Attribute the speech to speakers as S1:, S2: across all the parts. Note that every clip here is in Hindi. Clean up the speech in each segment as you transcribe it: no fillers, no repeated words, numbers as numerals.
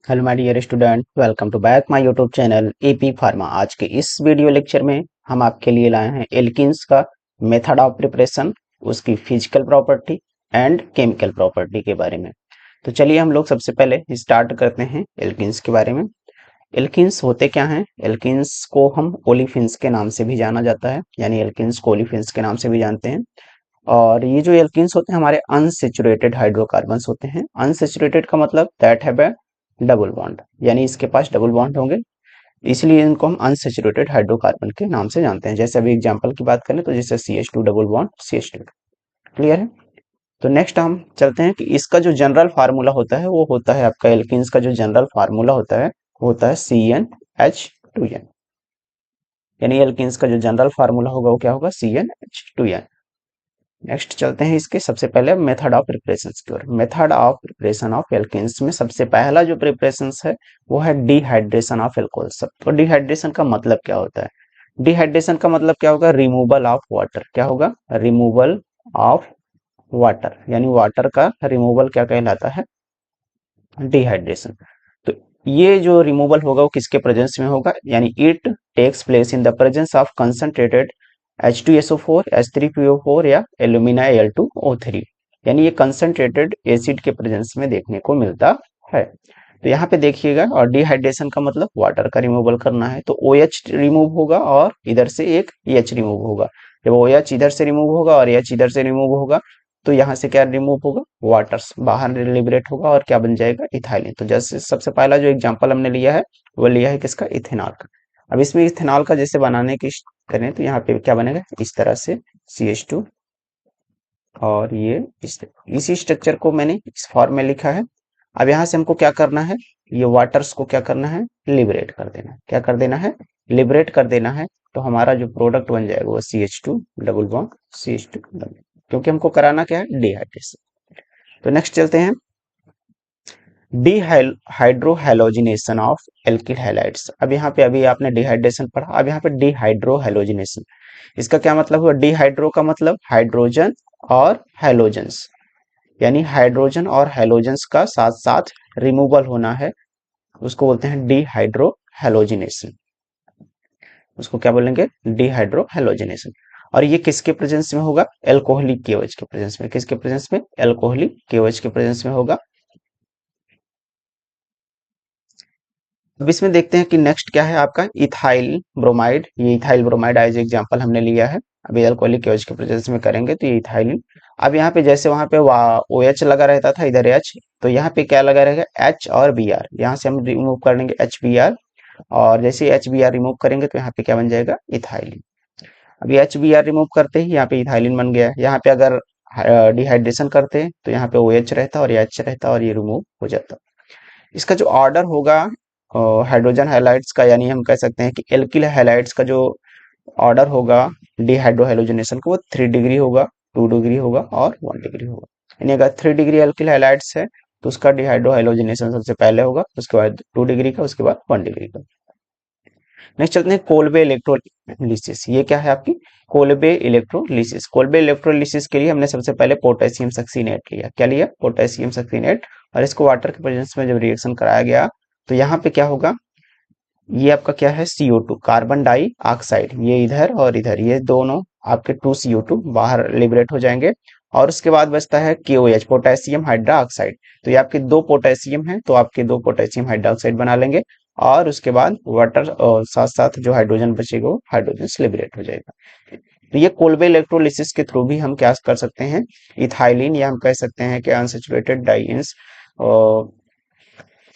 S1: Hello my dear student, welcome to back my YouTube channel AP Pharma. आज के इस वीडियो लेक्चर में हम आपके लिए लाए हैं एल्किन्स का मेथड ऑफ प्रिपरेशन, उसकी physical property and chemical property के बारे में। तो चलिए हम लोग सबसे पहले स्टार्ट करते हैं एल्किन्स के बारे में। एल्किन्स होते क्या हैं? एल्किन्स को हम ओलिफिन्स के नाम से भी जाना जाता है, यानी एल्किन्स को ओलिफिन्स के नाम से भी जानते हैं। और ये जो एल्किन्स होते हैं हमारे अनसेचुरेटेड हाइड्रोकार्बन्स होते हैं। अनसेचुरेटेड का मतलब that have a double bond, यानी इसके पास डबल बॉन्ड होंगे, इसलिए इनको हम अनसेचुरेटेड हाइड्रोकार्बन के नाम से जानते हैं। जैसे अभी एग्जांपल की बात करें तो जैसे CH2 double bond CH2। Clear है? तो नेक्स्ट हम चलते हैं कि इसका जो जनरल फार्मूला होता है वो होता है आपका एल्किन्स का जो जनरल फार्मूला होता है वो होता है CnH2n। यानी एल्किन्स का जो जनरल फार्मूला होगा वो क्या होगा? CnH2n। नेक्स्ट चलते हैं इसके सबसे पहले मेथड ऑफ प्रिपरेशन की ओर। Method of preparation of alkenes में सबसे पहला जो प्रिपरेशन है वो है डिहाइड्रेशन ऑफ एल्कोहल। तो डिहाइड्रेशन का मतलब क्या होता है? डिहाइड्रेशन का मतलब क्या होगा? Removal of water. क्या होगा? रिमूवल ऑफ वाटर, यानी वाटर का रिमूवल क्या कहलाता है? डिहाइड्रेशन। तो ये जो रिमूवल होगा वो किसके प्रेजेंस में होगा? यानी it takes place in the presence of concentrated H2SO4, H3PO4 या एल्यूमिना Al2O3। यानी ये कंसंट्रेटेड एसिड के प्रेजेंस में देखने को मिलता है। तो यहाँ पे देखिएगा, और डिहाइड्रेशन का मतलब वाटर का रिमूवल करना है, तो OH रिमूव होगा और इधर से एक H रिमूव होगा। जब OH इधर से रिमूव होगा और H इधर से रिमूव होगा तो यहाँ से क्या रिमूव होगा? वाटर बाहर लिबरेट होगा और क्या बन जाएगा? इथाइलिन। तो जैसे सबसे पहला जो एग्जांपल हमने लिया है वो लिया है किसका? इथेनॉल का। अब इसमें इथेनॉल का जैसे बनाने की करें तो यहाँ पे क्या बनेगा? इस तरह से CH2, और ये इसी स्ट्रक्चर को मैंने इस फॉर्म में लिखा है। अब यहाँ से हमको क्या करना है? ये वाटर्स को क्या करना है? लिबरेट कर देना है। क्या कर देना है? लिबरेट कर देना है। तो हमारा जो प्रोडक्ट बन जाएगा वो CH2 double bond CH2 double, क्योंकि हमको कराना क्या है? डिहाइड्रेशन। तो नेक्स्ट चलते हैं डिहाइड्रोहेलोजिनेशन ऑफ एल्किल हैलाइड्स। अब यहाँ पे अभी आपने डिहाइड्रेशन पढ़ा, अब यहाँ पे डिहाइड्रोहेलोजिनेशन, इसका क्या मतलब हुआ? डिहाइड्रो का मतलब हाइड्रोजन और हैलोजेंस, यानी हाइड्रोजन और हैलोजेंस का साथ साथ रिमूवल होना है, उसको बोलते हैं डिहाइड्रोहेलोजिनेशन। उसको क्या बोलेंगे? डिहाइड्रोहेलोजिनेशन। और ये किसके प्रेजेंस में होगा? एल्कोहलिक केओएच के प्रेजेंस में। किसके प्रेजेंस में? एल्कोहलिक केओएच के प्रेजेंस में होगा। अब इसमें देखते हैं कि नेक्स्ट क्या है आपका? Ethyl bromide. ये इथाइल ब्रोमाइड एज एग्जांपल हमने लिया है। अभी अल्कोहलिक केओएच के प्रेजेंस में करेंगे तो ये इथाइलिन। अब यहाँ पे जैसे वहां पे OH लगा रहता था, इधर H, तो यहाँ पे क्या लगा रहेगा? H और Br। यहाँ से हम रिमूव कर देंगे HBr, और जैसे HBr रिमूव करेंगे तो यहाँ पे क्या बन जाएगा? इथाइलिन। अभी HBr रिमूव करते ही यहाँ पे इथाइलिन बन गया। यहाँ पे अगर डिहाइड्रेशन करते हैं तो यहाँ पे OH रहता और ये H रहता और ये रिमूव हो जाता। इसका जो ऑर्डर होगा हाइड्रोजन हैलाइड्स का, यानी हम कह सकते हैं कि एल्किल हैलाइड्स का जो ऑर्डर होगा डिहाइड्रो हैलोजिनेशन का, वो 3 डिग्री होगा, 2 डिग्री होगा और 1 डिग्री होगा। यानी अगर 3 डिग्री एल्किल हैलाइड्स है तो उसका डिहाइड्रो हैलोजिनेशन सबसे पहले होगा, उसके बाद 2 डिग्री का, उसके बाद 1 डिग्री का। नेक्स्ट चलते हैं कोल्बे इलेक्ट्रोलिसिस। ये क्या है आपकी? Kolbe electrolysis. कोल्बे इलेक्ट्रोलिसिस के लिए हमने सबसे पहले पोटेशियम सक्सीनेट लिया। क्या लिया? Potassium succinate. और इसको वाटर के प्रेजेंस में जब रिएक्शन कराया गया तो यहाँ पे क्या होगा? ये आपका क्या है? CO2 कार्बन डाई ऑक्साइड, ये इधर और इधर, ये दोनों आपके 2CO2 बाहर लिबरेट हो जाएंगे। और उसके बाद बचता है KOH, पोटेशियम हाइड्रोक्साइड। तो ये आपके 2 पोटेशियम है तो आपके 2 पोटेशियम हाइड्रोक्साइड बना लेंगे, और उसके बाद वाटर साथ साथ जो हाइड्रोजन बचेगा वो हाइड्रोजन से लिबरेट हो जाएगा। तो ये कोल्बे इलेक्ट्रोलिसिस के थ्रू भी हम क्या कर सकते हैं? इथाइलिन, या हम कह सकते हैं कि अनसेचुरेटेड डाइन्स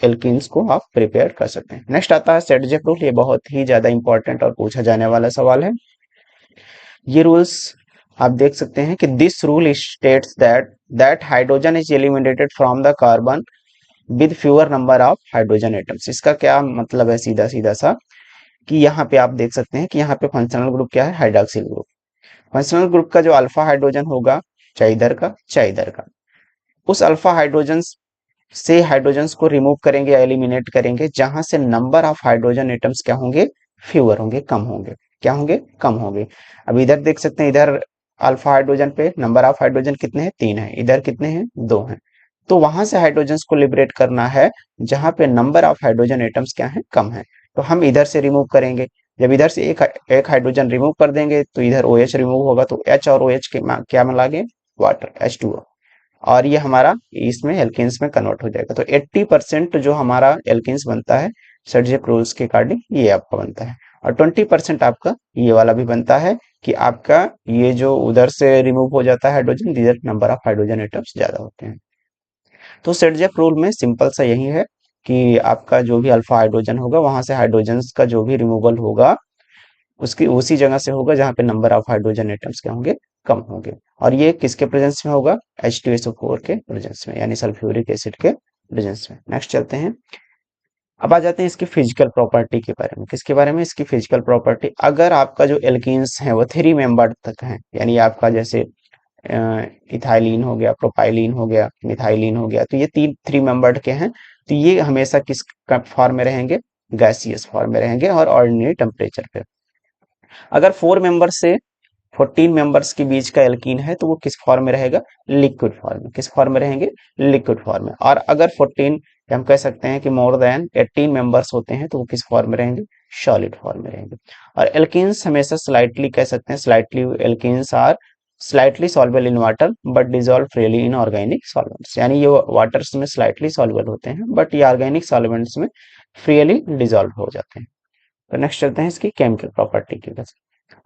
S1: एल्कीन्स को आप प्रिपेयर कर सकते हैं। नेक्स्ट आता है सेडजेक रूल। ये बहुत ही ज्यादा इंपॉर्टेंट और पूछा जाने वाला सवाल है। ये रूल्स आप देख सकते हैं कि this rule states that hydrogen is eliminated from the carbon with fewer number of hydrogen atoms. इसका क्या मतलब है? सीधा सीधा सा कि यहाँ पे आप देख सकते हैं कि यहाँ पे फंक्शनल ग्रुप क्या है? Hydroxyl group. फंक्शनल ग्रुप का जो अल्फा हाइड्रोजन होगा, चाहे इधर का चाहे इधर का, उस अल्फा हाइड्रोजन से हाइड्रोजन्स को रिमूव करेंगे या एलिमिनेट करेंगे जहां से नंबर ऑफ हाइड्रोजन एटम्स क्या होंगे? फ्यूअर होंगे, कम होंगे। क्या होंगे? कम होंगे। अब इधर देख सकते हैं, इधर अल्फा हाइड्रोजन पे नंबर ऑफ हाइड्रोजन कितने हैं? 3 है। इधर कितने हैं? 2 हैं। तो वहां से हाइड्रोजन को लिबरेट करना है जहां पे नंबर ऑफ हाइड्रोजन एटम्स क्या है, कम है। तो हम इधर से रिमूव करेंगे। जब इधर से एक हाइड्रोजन रिमूव कर देंगे तो इधर OH रिमूव होगा, तो H और OH के क्या मिलाएंगे, वाटर, H2O। और ये हमारा इसमें एल्केन्स में कन्वर्ट हो जाएगा। तो 80% जो हमारा एल्केन्स बनता है सर्जेक रूल्स के अकॉर्डिंग ये आपका बनता है, और 20% आपका ये वाला भी बनता है कि आपका ये जो उधर से रिमूव हो जाता है हाइड्रोजन, जिधर नंबर ऑफ हाइड्रोजन एटम्स ज्यादा होते हैं। तो सर्जेक रूल में सिंपल सा यही है कि आपका जो भी अल्फा हाइड्रोजन होगा वहां से हाइड्रोजन का जो भी रिमूवल होगा उसकी उसी जगह से होगा जहां पे नंबर ऑफ हाइड्रोजन एटम्स क्या होंगे, कम होंगे। और ये किसके प्रेजेंस में होगा, H2SO4 के प्रेजेंस में, यानी सल्फ्यूरिक एसिड के प्रेजेंस में। नेक्स्ट चलते हैं। अब आ जाते हैं इसकी फिजिकल प्रॉपर्टी के बारे में। किसके बारे में, इसकी फिजिकल प्रॉपर्टी। अगर आपका जो एल्कीन्स है वो 3 मेंबर्ड तक है, यानी आपका जैसे इथाइलिन हो गया, प्रोपाइलिन हो गया, मिथाइलिन हो गया, तो ये तीन 3 मेंबर्ड के हैं। तो ये हमेशा किस फॉर्म में रहेंगे, गैसियस फॉर्म में रहेंगे और ऑर्डिनरी टेम्परेचर पे। अगर 4 मेंबर से 14 मेंबर्स के बीच का एल्कीन है तो वो किस फॉर्म में रहेगा, लिक्विड फॉर्म में। किस फॉर्म में रहेंगे, लिक्विड फॉर्म में। और अगर 14 हम कह सकते हैं कि मोर देन 18 मेंबर्स होते हैं तो वो किस फॉर्म में रहेंगे, सॉलिड फॉर्म में रहेंगे। और एल्कीन्स हमेशा स्लाइटली कह सकते हैं, slightly alkenes are slightly soluble in water but dissolve freely in organic solvents, यानी ये वाटर्स में स्लाइटली सॉल्युबल होते हैं बट ये ऑर्गेनिक सॉल्वेंट्स में फ्रीली डिजोल्व हो जाते हैं। तो नेक्स्ट चलते हैं इसकी केमिकल प्रॉपर्टी की वजह।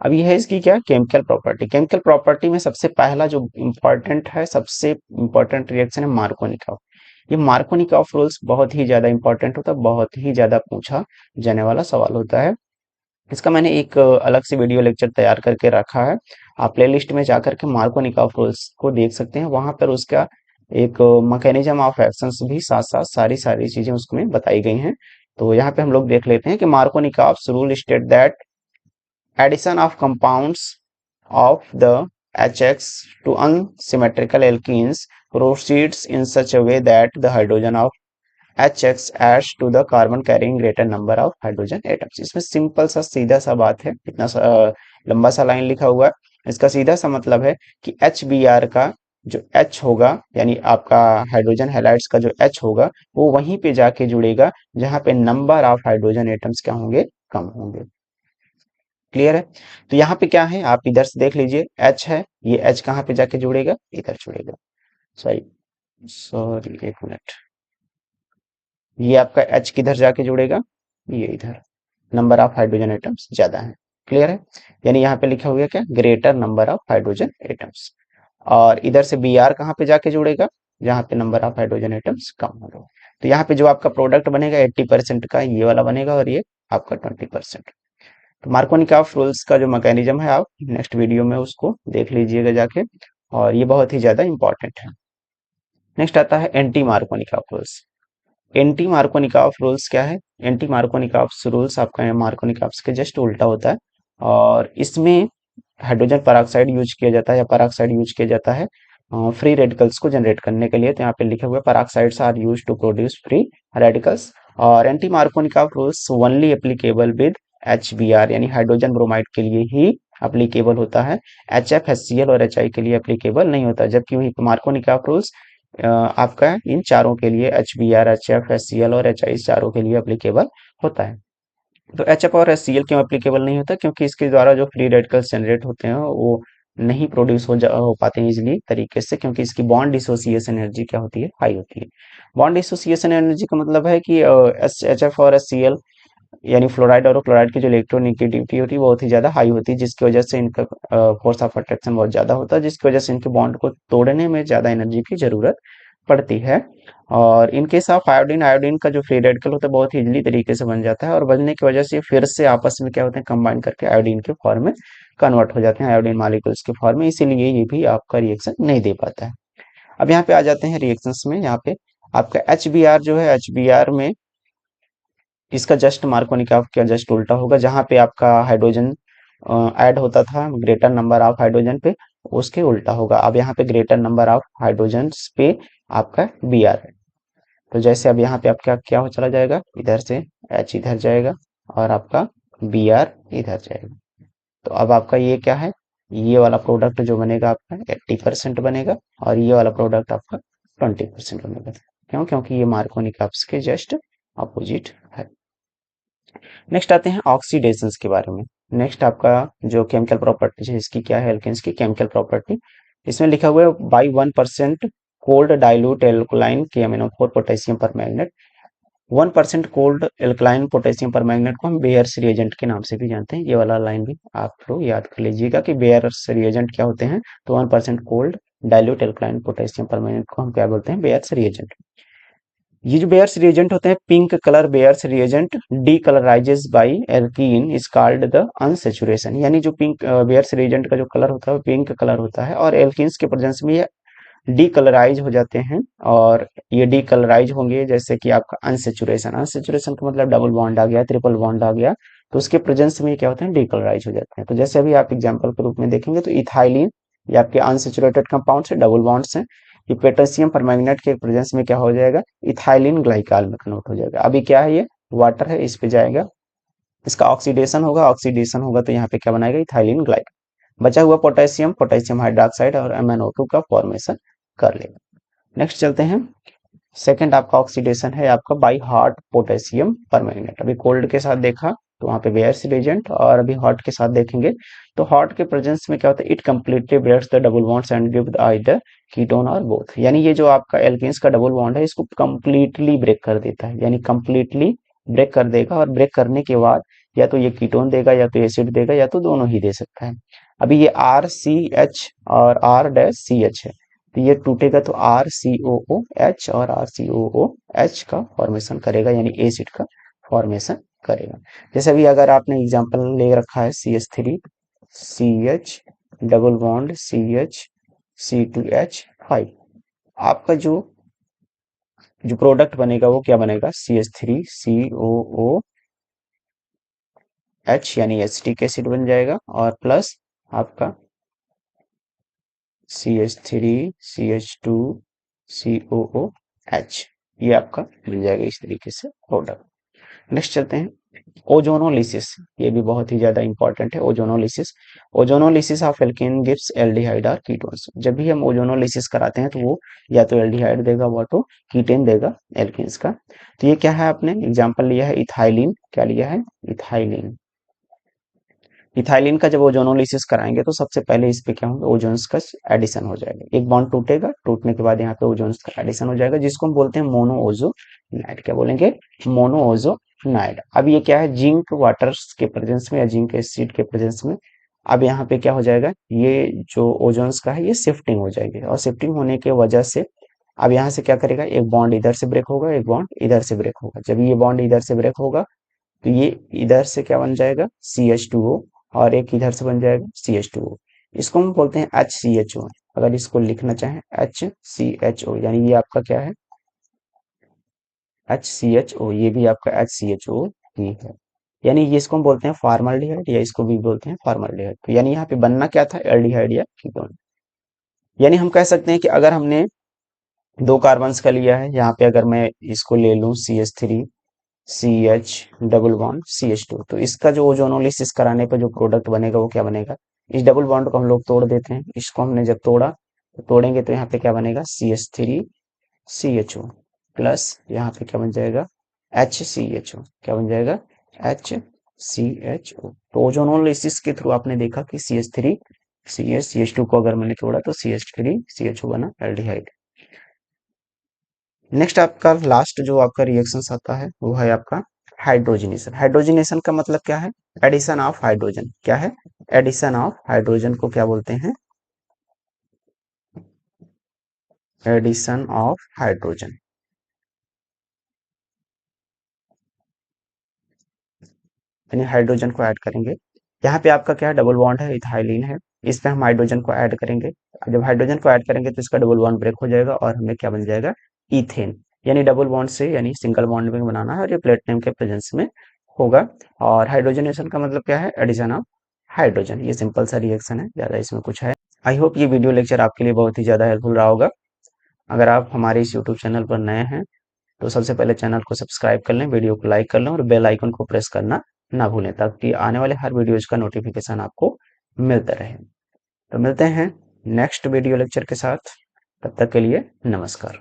S1: अब ये है इसकी क्या, केमिकल प्रॉपर्टी। केमिकल प्रॉपर्टी में सबसे पहला जो इम्पोर्टेंट है, सबसे इम्पोर्टेंट रिएक्शन है मार्कोनिकॉफ। ये मार्कोनिकॉफ रूल्स बहुत ही ज्यादा इंपॉर्टेंट होता है, बहुत ही ज्यादा पूछा जाने वाला सवाल होता है। इसका मैंने एक अलग से वीडियो लेक्चर तैयार करके रखा है, आप प्लेलिस्ट में जाकर के मार्कोनिकॉफ रूल्स को देख सकते हैं। वहां पर उसका एक मैकेनिज्म ऑफ एक्शंस भी साथ साथ सारी सारी चीजें उसमें बताई गई हैं। तो यहाँ पे हम लोग देख लेते हैं कि Markovnikov rule state that addition of compounds of the HX to unsymmetrical alkenes proceeds in such a way that the hydrogen of HX adds to the carbon carrying greater number of hydrogen atoms। इसमें सिंपल सा सीधा सा बात है, इतना लंबा सा लाइन लिखा हुआ है। इसका सीधा सा मतलब है कि HBr का जो H होगा, यानी आपका हाइड्रोजन हैलाइड्स का जो H होगा, वो वहीं पे जाके जुड़ेगा जहां पे नंबर ऑफ हाइड्रोजन एटम्स क्या होंगे, कम होंगे। क्लियर है। तो यहाँ पे क्या है, आप इधर से देख लीजिए, H है, ये H कहाँ पे जाके जुड़ेगा, इधर जुड़ेगा। सॉरी सॉरी, एक मिनट, ये आपका H किधर जाके जुड़ेगा, ये इधर। नंबर ऑफ हाइड्रोजन एटम्स ज्यादा है। क्लियर है, यानी यहाँ पे लिखा हुआ है क्या, greater number of hydrogen atoms. और इधर से Br कहाँ पे जाके जुड़ेगा, जहाँ पे number of hydrogen atoms come होगा। तो यहाँ पे जो आपका प्रोडक्ट बनेगा 80% का ये वाला बनेगा, और ये आपका 20%। तो मार्कोनिकॉफ रूल्स का जो मैकेनिज्म है आप नेक्स्ट वीडियो में उसको देख लीजिएगा जाके, और ये बहुत ही ज्यादा इंपॉर्टेंट है। नेक्स्ट आता है anti Markovnikov rules. Anti Markovnikov rules क्या है, एंटी मार्कोनिकॉफ रूल्स आपका मार्कोनिकॉफ के जस्ट उल्टा होता है, और इसमें हाइड्रोजन पेरोक्साइड यूज किया जाता है या पेरोक्साइड यूज किया जाता है फ्री रेडिकल्स को जनरेट करने के लिए। तो यहाँ पे लिखा हुआ है peroxides are used to produce free radicals. और anti Markovnikov rules only applicable with HBr, यानी हाइड्रोजन ब्रोमाइड के लिए ही अप्लीकेबल होता है। HF, HCl और HI के लिए अप्लीकेबल नहीं होता। जबकि वही मार्कोनिकॉफ रूल्स आपका इन चारों के लिए, HBr, HF, HCl और HI चारों के लिए अप्लीकेबल होता है। तो HF और HCl क्यों एप्लीकेबल नहीं होता, क्योंकि इसके द्वारा जो फ्री रेडिकल्स जनरेट होते हैं वो नहीं प्रोड्यूस हो पाते हैं इजिली तरीके से, क्योंकि इसकी बॉन्ड डिसोसिएशन एनर्जी क्या होती है, हाई होती है। बॉन्ड डिसोसिएशन एनर्जी का मतलब है कि HF और HCl यानी फ्लोराइड और क्लोराइड की जो इलेक्ट्रोनेगेटिविटी होती है बहुत ही ज्यादा हाई होती है, जिसकी वजह से इनका फोर्स ऑफ अट्रैक्शन बहुत ज्यादा होता है, जिसकी वजह से इनके बॉन्ड को तोड़ने में ज्यादा एनर्जी की जरूरत पड़ती है। और इनके साथ आयोडीन, आयोडीन का जो फ्री रेडिकल होता है बहुत ही इजीली तरीके से बन जाता है, और बनने की वजह से फिर से आपस में क्या होते हैं, कंबाइन करके आयोडीन के फॉर्म में कन्वर्ट हो जाते हैं, आयोडीन मॉलिक्यूल्स के फॉर्म में। इसीलिए ये भी आपका रिएक्शन नहीं दे पाता है। अब यहाँ पे आ जाते हैं रिएक्शंस में। यहाँ पे आपका HBr जो है, HBr में इसका जस्ट मार्कोनिकॉफ का जस्ट उल्टा होगा। जहां पे आपका हाइड्रोजन ऐड होता था ग्रेटर नंबर ऑफ हाइड्रोजन पे, उसके उल्टा होगा। अब यहाँ पे ग्रेटर नंबर ऑफ हाइड्रोजन पे आपका Br है। तो जैसे अब यहाँ पे आपका क्या हो चला जाएगा, इधर से H इधर जाएगा और आपका Br इधर जाएगा। तो अब आपका ये क्या है, ये वाला प्रोडक्ट जो बनेगा आपका 80% बनेगा, और ये वाला प्रोडक्ट आपका 20% बनेगा। क्यों? क्योंकि ये मार्कोनिक अप्स के जस्ट अपोजिट है। नेक्स्ट आते हैं ऑक्सीडेशंस के बारे में। नेक्स्ट आपका जो केमिकल प्रॉपर्टी है इसकी क्या है, एल्केन्स की केमिकल प्रॉपर्टी। इसमें लिखा हुआ है by 1% cold dilute alkaline KMnO4 potassium पर मैग्नेट। 1% कोल्ड एल्कलाइन पोटेशियम पर मैग्नेट को हम बेयर्स रिएजेंट के नाम से भी जानते हैं। ये वाला लाइन भी आप लोग याद कर लीजिएगा कि बेयर्स रिएजेंट क्या होते हैं। तो 1% कोल्ड डाइल्यूट एल्कलाइन पोटेशियम पर मैग्नेट को हम क्या बोलते हैं, बेयर्स रिएजेंट। ये जो बेयर्स रिएजेंट होते हैं, pink colour Baeyer's reagent decolourises by alkene is called the unsaturation. यानी जो पिंक बेयर्स रिएजेंट का जो कलर होता है वो पिंक कलर होता है और एल्कीन्स के प्रेजेंस में ये डीकलराइज हो जाते हैं। और ये डीकलराइज होंगे जैसे कि आपका अनसैचुरेशन, अनसैचुरेशन का मतलब डबल बॉन्ड आ गया, ट्रिपल बॉन्ड आ गया, तो उसके प्रेजेंस में क्या होते हैं, डीकलराइज हो जाते हैं। तो जैसे अभी आप एग्जांपल के रूप में देखेंगे तो इथाइलिन ये आपके अनसैचुरेटेड कंपाउंड से डबल बॉन्ड्स हैं। ये पोटेशियम परमैंगनेट के प्रेजेंस में क्या हो जाएगा, इथाइलिन ग्लाइकॉल में कन्वर्ट हो जाएगा। अभी क्या है, ये वाटर है, इस पे जाएगा, इसका ऑक्सीडेशन होगा, ऑक्सीडेशन होगा तो यहाँ पे क्या बनाएगा, इथाइलिन ग्लाइकॉल। बचा हुआ पोटेशियम, पोटेशियम हाइड्रोक्साइड और MnO2 का फॉर्मेशन कर लेगा। नेक्स्ट चलते हैं, सेकंड आपका ऑक्सीडेशन है आपका बाई हॉट पोटेशियम परमैंगनेट। अभी कोल्ड के साथ देखा तो वहां पे बेयर्स रिएजेंट, और अभी हॉट के साथ देखेंगे तो हॉट के प्रेजेंस में क्या होता है, it completely breaks the double bonds and give either ketone और बोथ। यानी ये जो आपका एल्केन्स का डबल बॉन्ड है इसको कंप्लीटली ब्रेक कर देता है, यानी कंप्लीटली ब्रेक कर देगा। और ब्रेक करने के बाद या तो ये कीटोन देगा या तो एसिड देगा या तो दोनों ही दे सकता है। अभी ये RCH और R-CH है, तो ये टूटेगा तो RCOOH और RCOOH का फॉर्मेशन करेगा, यानी एसिड का फॉर्मेशन करेगा। जैसे अभी अगर आपने एग्जांपल ले रखा है CH3 CH double bond CH C2H5, आपका जो प्रोडक्ट बनेगा वो क्या बनेगा, CH3COOH यानी एसिटिक एसिड बन जाएगा, और प्लस आपका CH3CH2COOH, ये आपका मिल जाएगा इस तरीके से प्रोडक्ट। नेक्स्ट चलते हैं ओजोनोलिसिस, ये भी बहुत ही ज्यादा इंपॉर्टेंट है ozonolysis. Ozonolysis of alkene gives aldehyde और कीटोन्स। जब भी हम ओजोनोलिसिस कराते हैं तो वो या तो एल्डिहाइड देगा या तो कीटेन देगा एल्केन्स का। तो ये क्या है, आपने एग्जांपल लिया है इथाइलिन, क्या लिया है, इथाइलिन। इथाइलिन का जब ओजोनोलिसिस कराएंगे तो सबसे पहले इस पे क्या होगा, ओजोन्स का एडिशन हो जाएगा। एक बॉन्ड टूटेगा, टूटने के बाद यहाँ पे ओजोन्स का एडिशन हो जाएगा, जिसको हम बोलते हैं मोनो ओजोनाइड। क्या बोलेंगे, मोनो ओजोनाइड। अब ये क्या है, जिंक वाटर के प्रेजेंस में या जिंक एसिड के प्रेजेंस में अब यहाँ पे क्या हो जाएगा, ये जो ओजोन्स का है ये शिफ्टिंग हो जाएगी, और शिफ्टिंग होने की वजह से अब यहाँ से क्या करेगा, एक बॉन्ड इधर से ब्रेक होगा, एक बॉन्ड इधर से ब्रेक होगा। जब ये बॉन्ड इधर से ब्रेक होगा तो ये इधर से क्या बन जाएगा, CH2O, और एक इधर से बन जाएगा CH2O। इसको हम बोलते हैं HCHO। अगर इसको लिखना चाहें HCHO, यानी ये आपका क्या है, HCHO, ये भी आपका HCHO ही है। यानी ये इसको हम बोलते हैं फॉर्मल्डिहाइड, या इसको भी बोलते हैं फॉर्मल्डिहाइड। तो यानी यहाँ पे बनना क्या था, एल्डिहाइड या कीटोन। यानी हम कह सकते हैं कि अगर हमने दो कार्बन्स का लिया है, यहाँ पे अगर मैं इसको ले लूं CH3 CH double bond CH2, तो इसका जो ओजोनोलिसिस कराने पर जो प्रोडक्ट बनेगा वो क्या बनेगा, इस डबल बॉन्ड को हम लोग तोड़ देते हैं। इसको हमने जब तोड़ा तो तोड़ेंगे तो यहाँ पे क्या बनेगा, CH3 CHO प्लस यहाँ पे क्या बन जाएगा, HCHO। क्या बन जाएगा, HCHO। तो ओजोनोलिसिस के थ्रू आपने देखा कि CH3 CH2 को अगर मैंने तोड़ा तो CH3 CHO बना एल्डिहाइड। नेक्स्ट आपका लास्ट जो आपका रिएक्शन आता है वो है आपका हाइड्रोजनेशन। हाइड्रोजनेशन का मतलब क्या है, एडिशन ऑफ हाइड्रोजन। क्या है, एडिशन ऑफ हाइड्रोजन को क्या बोलते हैं, एडिशन ऑफ हाइड्रोजन। यानी हाइड्रोजन को ऐड करेंगे। यहाँ पे आपका क्या है, डबल बॉन्ड है, इथाइलिन है, इस पे हम हाइड्रोजन को ऐड करेंगे। जब हाइड्रोजन को ऐड करेंगे तो इसका डबल बॉन्ड ब्रेक हो जाएगा और हमें क्या बन जाएगा, इथेन। यानी डबल बॉन्ड से यानी सिंगल बॉन्ड में बनाना है, और ये प्लेटिनम के प्रेजेंस में होगा। और हाइड्रोजनेशन का मतलब क्या है, एडिशन ऑफ हाइड्रोजन। ये सिंपल सा रिएक्शन है, ज्यादा इसमें कुछ है। आई होप ये वीडियो लेक्चर आपके लिए बहुत ही ज्यादा हेल्पफुल रहा होगा। अगर आप हमारे इस यूट्यूब चैनल पर नए हैं तो सबसे पहले चैनल को सब्सक्राइब कर लें, वीडियो को लाइक कर लें और बेल आइकन को प्रेस करना ना भूलें, ताकि आने वाले हर वीडियोज का नोटिफिकेशन आपको मिलता रहे। तो मिलते हैं नेक्स्ट वीडियो लेक्चर के साथ, तब तक के लिए नमस्कार।